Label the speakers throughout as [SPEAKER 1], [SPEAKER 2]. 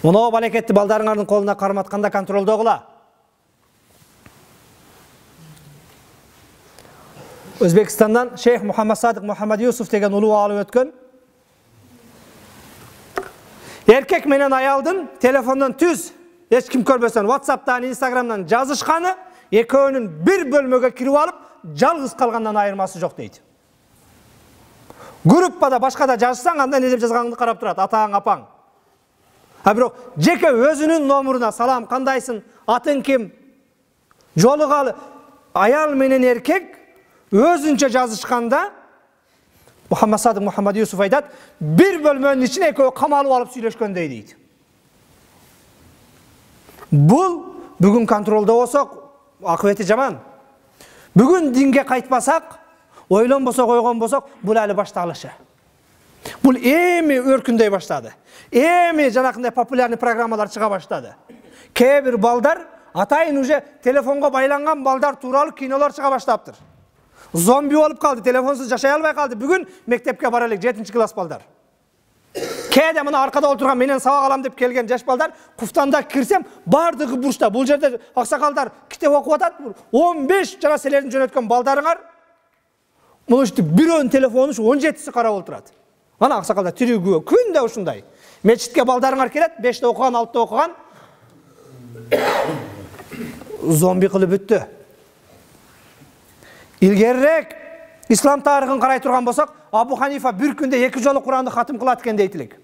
[SPEAKER 1] Мына балекетти балдарыңардын колуна карматканда контролдогула. Өзбекстандан Шейх Мухаммад Садык Мухаммад Юсуф деген улуу алып өткөн. Эркек менен аялдын телефондон түз, эч ким көрбөсөн, WhatsApp'тан, Instagram'дан жазышканы экөөнүн бир бөлмөгө кирип алып, жалгыз калгандан айырмасы жок дейт. Группада башкада жазсаң, анда не деп жазганыңды карап турат, атаң, апаң. А бирок жеке өзүнүн номуруна салам, кандайсың, атың ким, жолугалы, аял менен эркек өзүнчө жазышканда Мухаммад Садык Мухаммад Юсуф айтат, бир бөлмөнүн ичине экөө камалып алып сүйлөшкөндөй дейт. Бул бүгүн контролдо болсок, акыбети жаман. Бүгүн динге кайтпасак, ойлонбосок, ойгон болсок, бул али башталышы. Бул эми өркүндөй баштады. Эми жанакындай популярный программалар чыга баштады. Кээ бир балдар, атайын уже телефонго байланган балдар тууралуу кинолор чыга баштаптыр. Зомби болуп калды, телефонсуз жашай албай калды. Бүгүн мектепке бара элек 7-класс балдар. Кээде мына аркада отурган менен сабак алам деп келген жаш балдар, куфтанда кирсем, бардыгы бурчта. Бул жерде аксакалдар китеп окуп атат. 15 жана силердин жөнөткөн балдарыңар, мына уште бирөөнүн телефону 17си карап отурат. Ана аксакалдар тирүү күндө ушундай. Мечитке балдарыңар келет, 5те окуган, 6те окуган. Зомби кылып бүттү. Илгерирээк ислам тарыхын карай турган болсок, Абу Ханифа бир күндө 2 жолу Куранды хатым кылат экен дейт элек.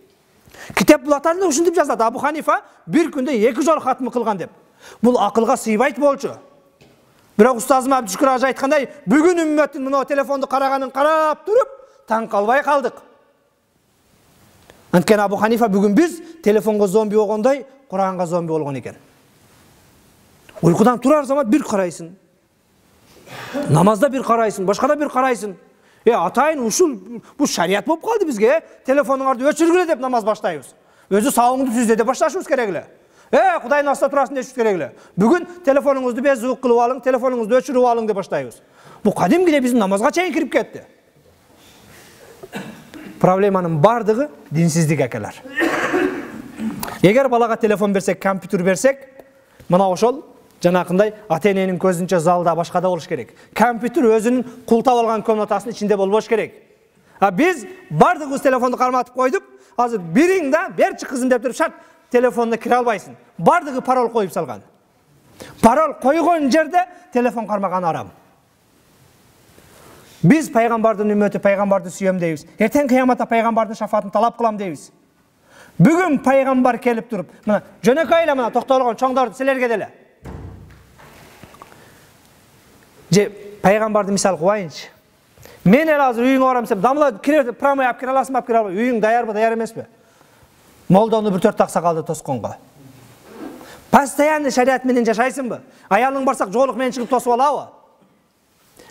[SPEAKER 1] Китеп булаттарында ушинтип жазат, Абу Ханифа бир күндө 2 жолу хатым кылган деп. Бул акылга сыйбайт болчу. Бирок устазым Абдушкур ажы айткандай, бүгүн үммөттүн мына телефонду караганын карап туруп, таң калбай калдык. Анткени Абу Ханифа бүгүн биз телефонго зомби болгондой, Куранга зомби болгон экен. Уйкудан турар замат бир карайсың. Намазда бир карайсың, башкада бир карайсың. Атайын ушул бул шарият болуп калды бизге. Телефонуңарды өчүргүлө деп намаз баштайбыз. Өзү сабыңды түздө деп башташыбыз керек эле. Кудайдын астында турасың дешибиз керек эле. Бүгүн телефонуңузду без звук кылып алың, телефонуңузду өчүрүп алың деп баштайбыз. Бул кадимгиде биздин намазга чейин кирип кетти. Проблеманын бардыгы динсиздик экелер. Эгер балага телефон берсек, компьютер берсек, мына ошол жанакындай ата-эненин көзүнчө залда башкада болуш керек. Компьютер өзүнүн култап алган комнатасынын ичинде болбош керек. Биз бардыгыбыз телефонду карматып койдук. Азыр бириң да берчи кызым деп туруп шарт телефонуна кире албайсың. Бардыгы пароль коюп салган. Пароль койгон жерде телефон кармаган арам. Биз пайгамбардын үммөтү, пайгамбарды сүйөм дейбиз. Эртең кыяматта пайгамбардын шафаатын талап кылам дейбиз. Бүгүн пайгамбар келип туруп, мына жөнөкөй эле мына токтолгон чоңдорду силерге деле. Же пайгамбарды мисал кылайынчы. Мен эле азыр үйүңө барам десем, дамла кире промой алып кире аласыңбы, алып кире албайсың. Үйүң даярбы, даяр эмеспи? Молдону бир 4 аксакалды тосконго. Постоянно шарият менен жашайсыңбы? Аялың барсак жоолук менен чыгып тосуп алабы?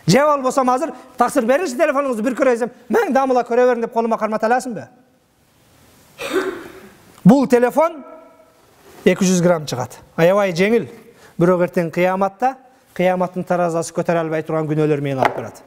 [SPEAKER 1] Же болбосо азыр таксир бериши телефонуңузду бир көрө десем, мен дамла көрө берин деп колума кармата аласыңбы? Бул телефон 200 грамм чыгат. Аябай жеңил. Бирок эртең кыяматта кыяматтын таразасы көтөрө албай турган күнөөлөр менен алып барат.